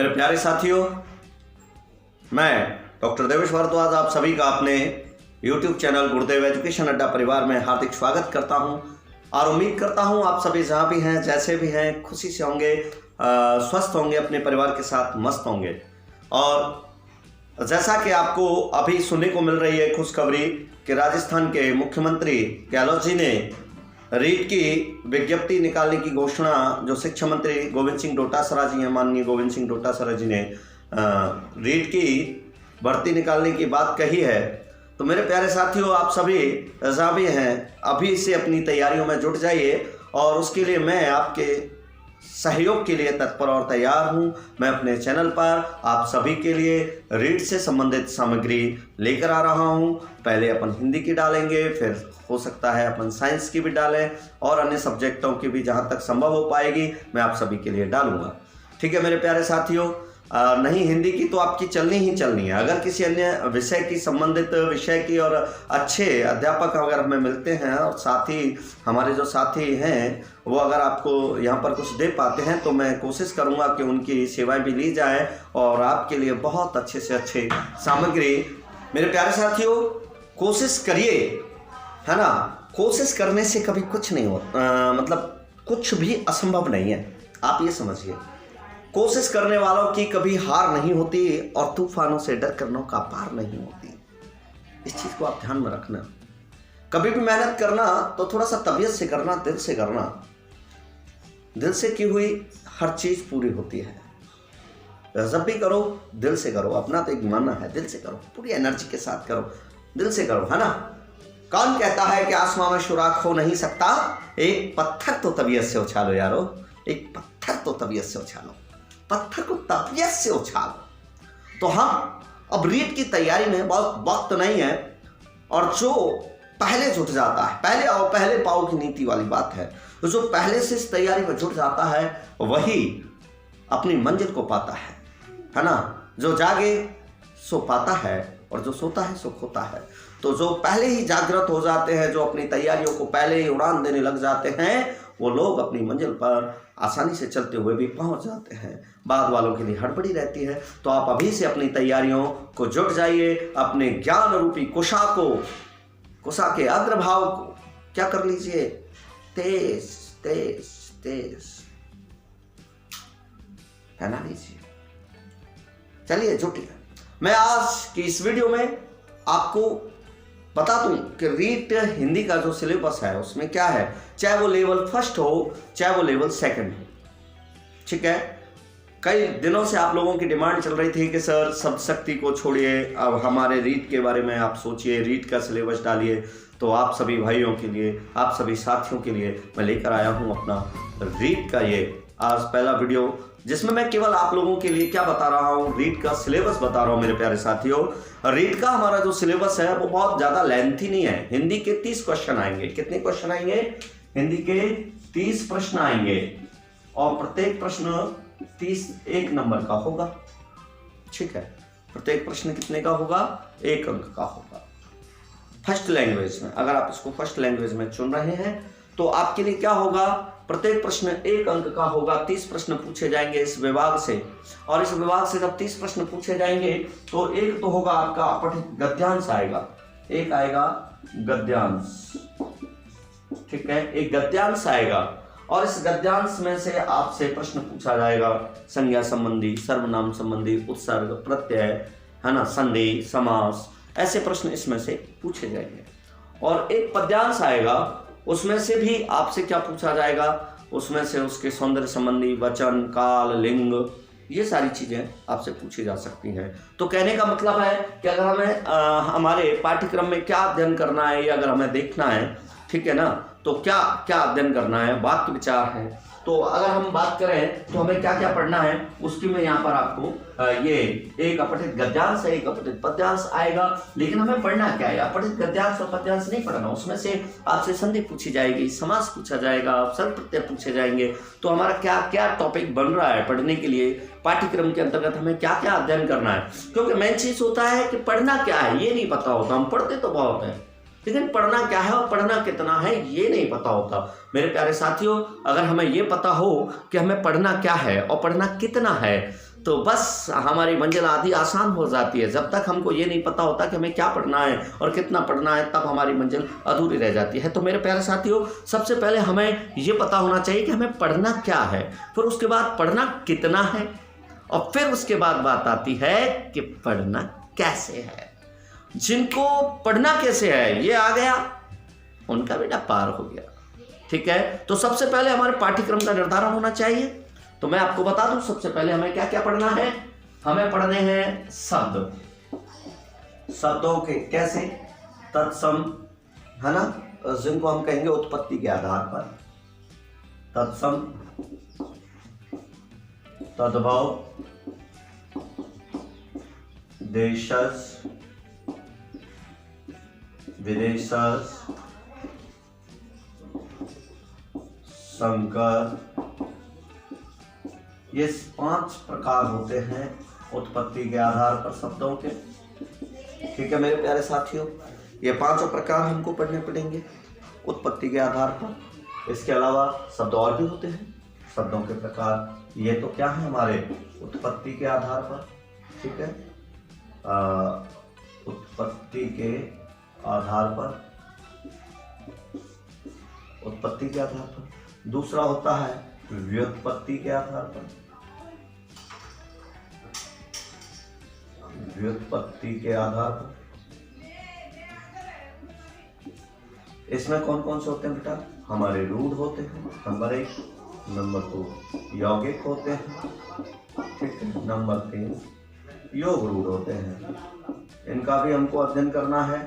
मेरे प्यारे साथियों, मैं डॉक्टर देवेश भारद्वाज आप सभी का अपने YouTube चैनल गुरुदेव एजुकेशन अड्डा परिवार में हार्दिक स्वागत करता हूं और उम्मीद करता हूं आप सभी जहां भी हैं, जैसे भी हैं, खुशी से होंगे, स्वस्थ होंगे, अपने परिवार के साथ मस्त होंगे। और जैसा कि आपको अभी सुनने को मिल रही है खुशखबरी कि राजस्थान के मुख्यमंत्री गहलोत जी ने रीट की विज्ञप्ति निकालने की घोषणा जो शिक्षा मंत्री गोविंद सिंह डोटासरा जी हैं, माननीय गोविंद सिंह डोटासरा जी ने रीट की भर्ती निकालने की बात कही है। तो मेरे प्यारे साथियों, आप सभी जहाँ भी हैं अभी से अपनी तैयारियों में जुट जाइए और उसके लिए मैं आपके सहयोग के लिए तत्पर और तैयार हूं। मैं अपने चैनल पर आप सभी के लिए रीट से संबंधित सामग्री लेकर आ रहा हूं। पहले अपन हिंदी की डालेंगे, फिर हो सकता है अपन साइंस की भी डालें और अन्य सब्जेक्टों की भी जहां तक संभव हो पाएगी मैं आप सभी के लिए डालूंगा। ठीक है मेरे प्यारे साथियों, नहीं हिंदी की तो आपकी चलनी ही चलनी है। अगर किसी अन्य विषय की संबंधित विषय की और अच्छे अध्यापक अगर हमें मिलते हैं और साथ ही हमारे जो साथी हैं वो अगर आपको यहाँ पर कुछ दे पाते हैं तो मैं कोशिश करूँगा कि उनकी सेवाएं भी ली जाए और आपके लिए बहुत अच्छे से अच्छे सामग्री। मेरे प्यारे साथियों, कोशिश करिए, है ना। कोशिश करने से कभी कुछ नहीं होता, मतलब कुछ भी असंभव नहीं है, आप ये समझिए। कोशिश करने वालों की कभी हार नहीं होती और तूफानों से डर कर नौका पार नहीं होती। इस चीज़ को आप ध्यान में रखना। कभी भी मेहनत करना तो थोड़ा सा तबीयत से करना, दिल से करना। दिल से की हुई हर चीज़ पूरी होती है। जब भी करो दिल से करो, अपना तो एक मानना है, दिल से करो, पूरी एनर्जी के साथ करो, दिल से करो, है ना। कौन कहता है कि आसमां में सुराख हो नहीं सकता? एक पत्थर तो तबीयत से उछालो यारो, एक पत्थर तो तबीयत से उछालो, पत्थर को तबीयत से उछालो। तो हम अब रीट की तैयारी में बहुत वक्त नहीं है और जो पहले जुट जाता है, पहले आओ पहले पाओ की नीति वाली बात है, तो जो पहले से इस तैयारी में जुट जाता है वही अपनी मंजिल को पाता है ना। जो जागे सो पाता है और जो सोता है सो खोता है। तो जो पहले ही जागृत हो जाते हैं, जो अपनी तैयारियों को पहले ही उड़ान देने लग जाते हैं, वो लोग अपनी मंजिल पर आसानी से चलते हुए भी पहुंच जाते हैं। बाद वालों के लिए हड़बड़ी रहती है। तो आप अभी से अपनी तैयारियों को जुट जाइए, अपने ज्ञान रूपी कुशा के अग्रभाव को क्या कर लीजिए, तेज तेज तेज फैला लीजिए। चलिए जुटिए। मैं आज की इस वीडियो में आपको बता दूं कि रीट हिंदी का जो सिलेबस है उसमें क्या है, चाहे वो लेवल फर्स्ट हो चाहे वो लेवल सेकंड हो। ठीक है, कई दिनों से आप लोगों की डिमांड चल रही थी कि सर शब्द शक्ति को छोड़िए, अब हमारे रीट के बारे में आप सोचिए, रीट का सिलेबस डालिए। तो आप सभी भाइयों के लिए, आप सभी साथियों के लिए मैं लेकर आया हूं अपना रीट का ये आज पहला वीडियो, जिसमें मैं केवल आप लोगों के लिए क्या बता रहा हूं, रीट का सिलेबस बता रहा हूं। मेरे प्यारे साथियों, रीट का हमारा जो सिलेबस है वो बहुत ज्यादा लेंथी नहीं है। हिंदी के 30 क्वेश्चन आएंगे। कितने क्वेश्चन आएंगे? हिंदी के 30 प्रश्न आएंगे और प्रत्येक प्रश्न 31 नंबर का होगा। ठीक है, प्रत्येक प्रश्न कितने का होगा? 1 अंक का होगा। फर्स्ट लैंग्वेज में, अगर आप इसको फर्स्ट लैंग्वेज में चुन रहे हैं तो आपके लिए क्या होगा, प्रत्येक प्रश्न 1 अंक का होगा। 30 प्रश्न पूछे जाएंगे इस विभाग से, और इस विभाग से जब 30 प्रश्न पूछे जाएंगे तो एक तो होगा आपका अपठित गद्यांश आएगा, एक आएगा गद्यांश। ठीक है, एक गद्यांश आएगा और इस गद्यांश में से आपसे प्रश्न पूछा जाएगा संज्ञा संबंधी, सर्वनाम संबंधी, उत्सर्ग, प्रत्यय, है ना, संधि, समास, ऐसे प्रश्न इसमें से पूछे जाएंगे। और एक पद्यांश आएगा, उसमें से भी आपसे क्या पूछा जाएगा, उसमें से उसके सौंदर्य संबंधी, वचन, काल, लिंग, ये सारी चीजें आपसे पूछी जा सकती हैं। तो कहने का मतलब है कि अगर हमें हमारे पाठ्यक्रम में क्या अध्ययन करना है, या अगर हमें देखना है, ठीक है ना, तो क्या क्या अध्ययन करना है, वाक्य विचार है। तो अगर हम बात करें तो हमें क्या क्या पढ़ना है, उसकी मैं यहाँ पर आपको ये एक अपठित गद्यांश है, एक अपठित पद्यांश आएगा। लेकिन हमें पढ़ना क्या है, अपठित गद्यांश और पद्यांश नहीं पढ़ना, उसमें से आपसे संधि पूछी जाएगी, समास पूछा जाएगा, अवसर प्रत्यय पूछे जाएंगे। तो हमारा क्या क्या टॉपिक बन रहा है पढ़ने के लिए, पाठ्यक्रम के अंतर्गत हमें क्या क्या अध्ययन करना है। क्योंकि मेन चीज होता है कि पढ़ना क्या है ये नहीं पता होता। हम पढ़ते तो बहुत है, लेकिन पढ़ना क्या है और पढ़ना कितना है ये नहीं पता होता। मेरे प्यारे साथियों, अगर हमें ये पता हो कि हमें पढ़ना क्या है और पढ़ना कितना है, तो बस हमारी मंजिल आधी आसान हो जाती है। जब तक हमको ये नहीं पता होता कि हमें क्या पढ़ना है और कितना पढ़ना है, तब हमारी मंजिल अधूरी रह जाती है। तो मेरे प्यारे साथियों, सबसे पहले हमें ये पता होना चाहिए कि हमें पढ़ना क्या है, फिर उसके बाद पढ़ना कितना है, और फिर उसके बाद बात आती है कि पढ़ना कैसे है। जिनको पढ़ना कैसे है ये आ गया, उनका बेटा पार हो गया। ठीक है, तो सबसे पहले हमारे पाठ्यक्रम का निर्धारण होना चाहिए। तो मैं आपको बता दूं, सबसे पहले हमें क्या क्या पढ़ना है। हमें पढ़ने हैं शब्द, शब्दों के कैसे, तत्सम, है ना, जिनको हम कहेंगे उत्पत्ति के आधार पर, तत्सम, तद्भव, देशज, विदेशज, संकर, ये 5 प्रकार होते हैं उत्पत्ति के आधार पर शब्दों के। ठीक है मेरे प्यारे साथियों, ये 5 प्रकार हमको पढ़ने पड़ेंगे उत्पत्ति के आधार पर। इसके अलावा शब्द और भी होते हैं, शब्दों के प्रकार। ये तो क्या है हमारे उत्पत्ति के आधार पर। ठीक है, उत्पत्ति के आधार पर, उत्पत्ति के आधार पर। दूसरा होता है व्युत्पत्ति के आधार पर, व्युत्पत्ति के आधार पर। इसमें कौन कौन से होते हैं बेटा, हमारे रूढ़ होते हैं नंबर 1, नंबर 2 यौगिक होते हैं, ठीक है, नंबर 3 योग रूढ़ होते हैं। इनका भी हमको अध्ययन करना है।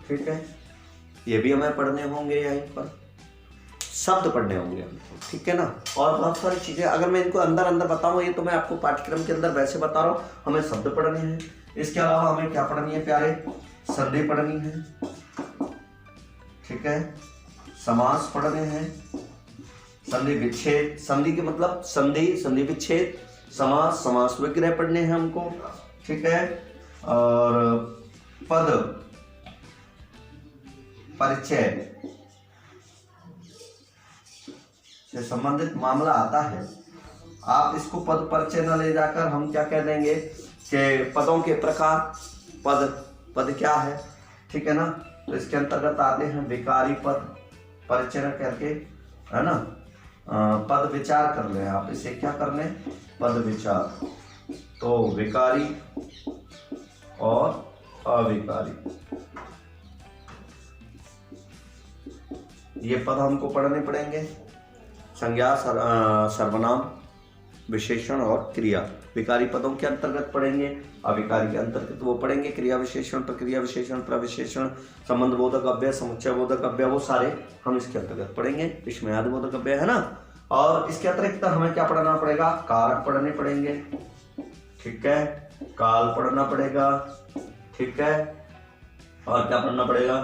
ठीक है, ये भी हमें पढ़ने होंगे, यहीं पर शब्द पढ़ने होंगे हमको। ठीक है ना, और बहुत सारी चीजें अगर मैं इनको अंदर अंदर बताऊं, ये तो मैं आपको पाठ्यक्रम के अंदर वैसे बता रहा हूं। हमें शब्द पढ़ने हैं, इसके अलावा हमें क्या पढ़नी है प्यारे, संधि पढ़नी है। ठीक है, समास पढ़ने हैं, संधि विच्छेद, संधि के मतलब संधि, संधि विच्छेद, समास, समास विग्रह पढ़ने हैं हमको। ठीक है, और पद परिचय से संबंधित मामला आता है। आप इसको पद परिचय न ले जाकर हम क्या कह देंगे कि पदों के प्रकार, पद क्या है। ठीक है ना, तो इसके अंतर्गत आते हैं विकारी पद, परिचय करके, है ना, पद विचार कर लें आप, इसे क्या कर लें, पद विचार। तो विकारी और अविकारी, ये पद हमको पढ़ने पड़ेंगे। संज्ञा, सर्वनाम, विशेषण और क्रिया विकारी पदों के अंतर्गत पढ़ेंगे। अविकारी के अंतर्गत वो पढ़ेंगे क्रिया विशेषण, प्रक्रिया विशेषण, प्रविशेषण, संबंध बोधक अव्यय, समुच्चय बोधक अव्यय, वो सारे हम इसके अंतर्गत पढ़ेंगे। इसमें आदि बोधक अव्यय है ना। और इसके अतिरिक्त हमें क्या पढ़ना पड़ेगा, कारक पढ़ने पड़ेंगे। ठीक है, काल पढ़ना पड़ेगा। ठीक है, और क्या पढ़ना पड़ेगा,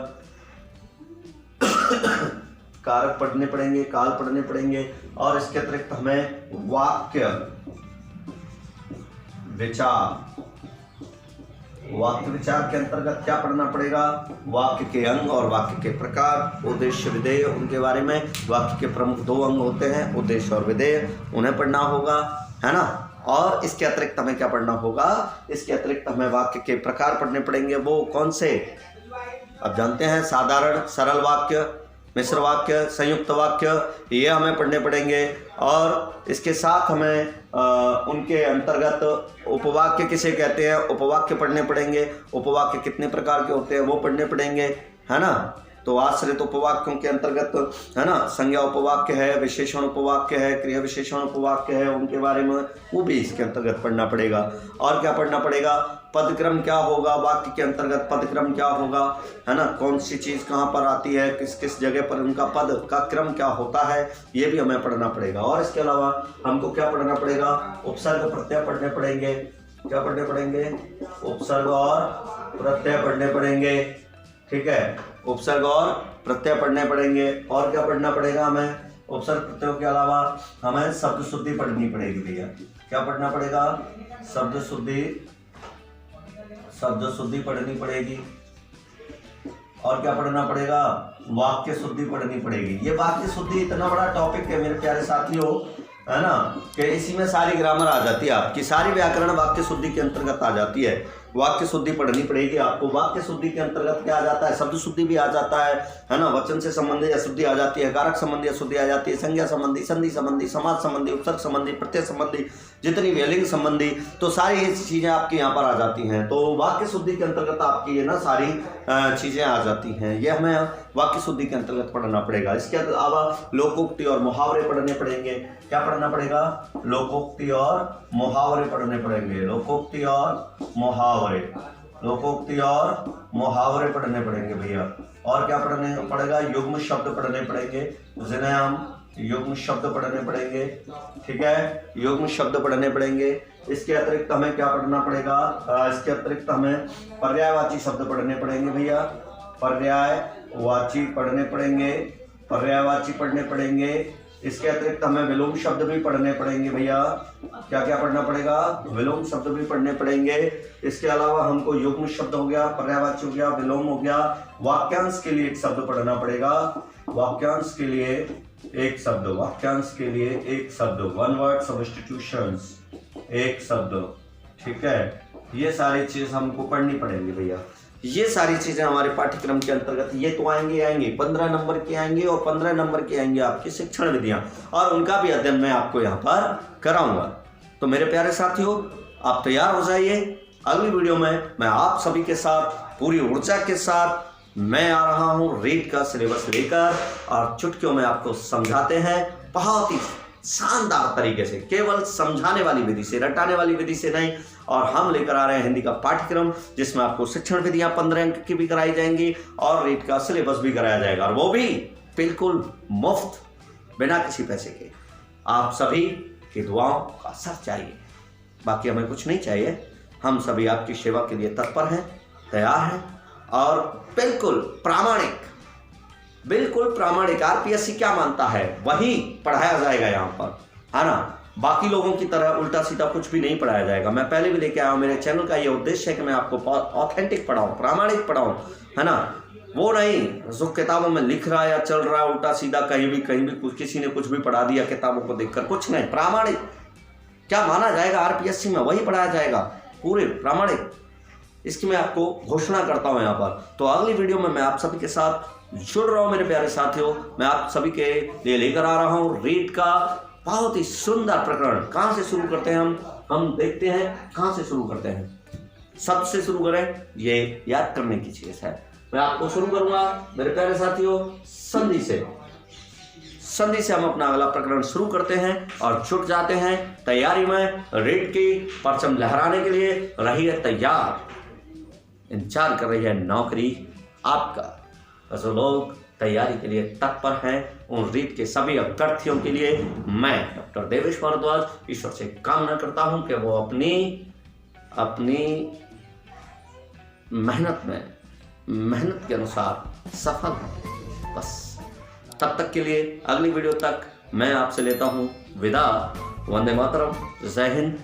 कारक पढ़ने पड़ेंगे, काल पढ़ने पड़ेंगे। और इसके अतिरिक्त हमें वाक्य विचार, वाक्य विचार के अंतर्गत क्या पढ़ना पड़ेगा, वाक्य के अंग और वाक्य के प्रकार, उद्देश्य विधेय, उनके बारे में। वाक्य के प्रमुख 2 अंग होते हैं, उद्देश्य और विधेय, उन्हें पढ़ना होगा, है ना। और इसके अतिरिक्त हमें क्या पढ़ना होगा, इसके अतिरिक्त हमें वाक्य के प्रकार पढ़ने पड़ेंगे। वो कौन से, अब जानते हैं, साधारण, सरल वाक्य, मिश्र वाक्य, संयुक्त वाक्य, ये हमें पढ़ने पड़ेंगे। और इसके साथ हमें उनके अंतर्गत उपवाक्य किसे कहते हैं, उपवाक्य पढ़ने पड़ेंगे। उपवाक्य कितने प्रकार के होते हैं वो पढ़ने पड़ेंगे, है ना। तो आश्रित उपवाक्यों के अंतर्गत, है ना, संज्ञा उपवाक्य है, विशेषण उपवाक्य है, क्रिया विशेषण उपवाक्य है, उनके बारे में वो भी इसके अंतर्गत पढ़ना पड़ेगा। और क्या पढ़ना पड़ेगा, पदक्रम क्या होगा, वाक्य के अंतर्गत पदक्रम क्या होगा, है ना, कौन सी चीज़ कहाँ पर आती है, किस किस जगह पर उनका पद का क्रम क्या होता है, ये भी हमें पढ़ना पड़ेगा। और इसके अलावा हमको क्या पढ़ना पड़ेगा, उपसर्ग प्रत्यय पढ़ने पड़ेंगे। क्या पढ़ने पड़ेंगे, उपसर्ग और प्रत्यय पढ़ने पड़ेंगे। ठीक है, उपसर्ग और प्रत्यय पढ़ने पड़ेंगे। और क्या पढ़ना पड़ेगा हमें, उपसर्ग प्रत्ययों के अलावा हमें शब्द शुद्धि पढ़नी पड़ेगी भैया। क्या पढ़ना पड़ेगा, शब्द शुद्धि, शब्द शुद्धि पढ़नी पड़ेगी। और क्या पढ़ना पड़ेगा, वाक्य शुद्धि पढ़नी पड़ेगी। ये वाक्य शुद्धि इतना बड़ा टॉपिक है मेरे प्यारे साथियों है ना, कि इसी में सारी ग्रामर आ जाती है, आपकी सारी व्याकरण वाक्य शुद्धि के अंतर्गत आ जाती है। वाक्य शुद्धि पढ़नी पड़ेगी आपको। वाक्य शुद्धि के अंतर्गत क्या आ जाता है, शब्द शुद्धि भी आ जाता है ना, वचन से संबंधित अशुद्धि आ जाती है, कारक संबंधी अशुद्धि आ जाती है, संज्ञा संबंधी, संधि संबंधी, समाज संबंधी, उपसर्ग संबंधी, प्रत्यय संबंधी, जितनी वेलिंग संबंधी, तो सारी ये चीजें आपकी यहाँ पर आ जाती हैं। तो वाक्य शुद्धि के अंतर्गत आपकी ये ना सारी चीजें आ जाती हैं, ये हमें वाक्य शुद्धि के अंतर्गत पढ़ना पड़ेगा। इसके अलावा लोकोक्ति और मुहावरे पढ़ने पड़ेंगे। क्या पढ़ना पड़ेगा, लोकोक्ति और मुहावरे पढ़ने पड़ेंगे। लोकोक्ति और मुहावरे, लोकोक्ति और मुहावरे पढ़ने पड़ेंगे भैया। और क्या पढ़ने पड़ेगा, युग्म शब्द पढ़ने पड़ेंगे, जिन्हें हम युग्म शब्द पढ़ने पड़ेंगे। ठीक है, युग्म शब्द पढ़ने पड़ेंगे। इसके अतिरिक्त हमें क्या पढ़ना पड़ेगा, इसके अतिरिक्त हमें पर्यायवाची शब्द पढ़ने पड़ेंगे भैया। पर्यायवाची पढ़ने पड़ेंगे, पर्यायवाची पढ़ने पड़ेंगे। इसके अतिरिक्त हमें विलोम शब्द भी पढ़ने पड़ेंगे भैया। क्या क्या पढ़ना पड़ेगा, विलोम शब्द भी पढ़ने पड़ेंगे। इसके अलावा हमको युग्म शब्द हो गया, पर्यायवाची हो गया, विलोम हो गया। वाक्यांश के लिए एक शब्द पढ़ना पड़ेगा, वाक्यांश के लिए एक शब्द, वाक्यांश के लिए एक शब्द, वन वर्ड सब्स्टिट्यूशंस, एक शब्द। ठीक है, ये सारी चीज हमको पढ़नी पड़ेंगी भैया। ये सारी चीजें हमारे पाठ्यक्रम के अंतर्गत ये तो आएंगे 15 नंबर के आएंगे, और 15 नंबर के आएंगे आपकी शिक्षण विधियां, और उनका भी अध्ययन मैं आपको यहाँ पर कराऊंगा। तो मेरे प्यारे साथियों, आप तैयार हो जाइए। अगली वीडियो में मैं आप सभी के साथ पूरी ऊर्जा के साथ मैं आ रहा हूँ रीड का सिलेबस लेकर, और चुटकियों में आपको समझाते हैं बहुत ही शानदार तरीके से, केवल समझाने वाली विधि से, रटाने वाली विधि से नहीं। और हम लेकर आ रहे हैं हिंदी का पाठ्यक्रम, जिसमें आपको शिक्षण विधियां 15 अंक की भी कराई जाएंगी, और रीड का सिलेबस भी कराया जाएगा, और वो भी बिल्कुल मुफ्त, बिना किसी पैसे के। आप सभी की दुआओं का साथ चाहिए, बाकी हमें कुछ नहीं चाहिए। हम सभी आपकी सेवा के लिए तत्पर हैं, तैयार हैं, और बिल्कुल प्रामाणिक, बिल्कुल प्रामाणिक। आरपीएससी क्या मानता है वही पढ़ाया जाएगा यहाँ पर, है ना। बाकी लोगों की तरह उल्टा सीधा कुछ भी नहीं पढ़ाया जाएगा। मैं पहले भी लेके आया हूँ, मेरे चैनल का ये उद्देश्य है कि मैं आपको ऑथेंटिक पढ़ाऊँ, प्रामाणिक पढ़ाऊँ, है ना। वो नहीं जो किताबों में लिख रहा है या चल रहा है उल्टा सीधा, कहीं भी कुछ, किसी ने कुछ भी पढ़ा दिया किताबों को देखकर, कुछ नहीं। प्रामाणिक क्या माना जाएगा आरपीएससी में, वही पढ़ाया जाएगा, पूरे प्रामाणिक। इसकी मैं आपको घोषणा करता हूँ यहाँ पर। तो अगली वीडियो में मैं आप सभी के साथ जुड़ रहा हूँ मेरे प्यारे साथियों। मैं आप सभी के लिए लेकर आ रहा हूँ रीड का बहुत ही सुंदर प्रकरण। कहाँ से शुरू करते हैं हम देखते हैं कहाँ से शुरू करते हैं। सबसे शुरू करें, ये याद करने की चीज है। मैं आपको शुरू करूंगा मेरे प्यारे साथियों संधि से। संधि से हम अपना अगला प्रकरण शुरू करते हैं और छुट जाते हैं। तैयारी में रीड की परचम लहराने के लिए रहिए तैयार। इंतजार कर रही है नौकरी आपका। जो लोग तैयारी के लिए तत्पर हैं, उन रीड के सभी अभ्यर्थियों के लिए मैं डॉक्टर देवेश भारद्वाज ईश्वर से कामना करता हूं कि वो अपनी मेहनत के अनुसार सफल हों। बस तब तक के लिए, अगली वीडियो तक मैं आपसे लेता हूं विदा। वंदे मातरम, जय हिंद।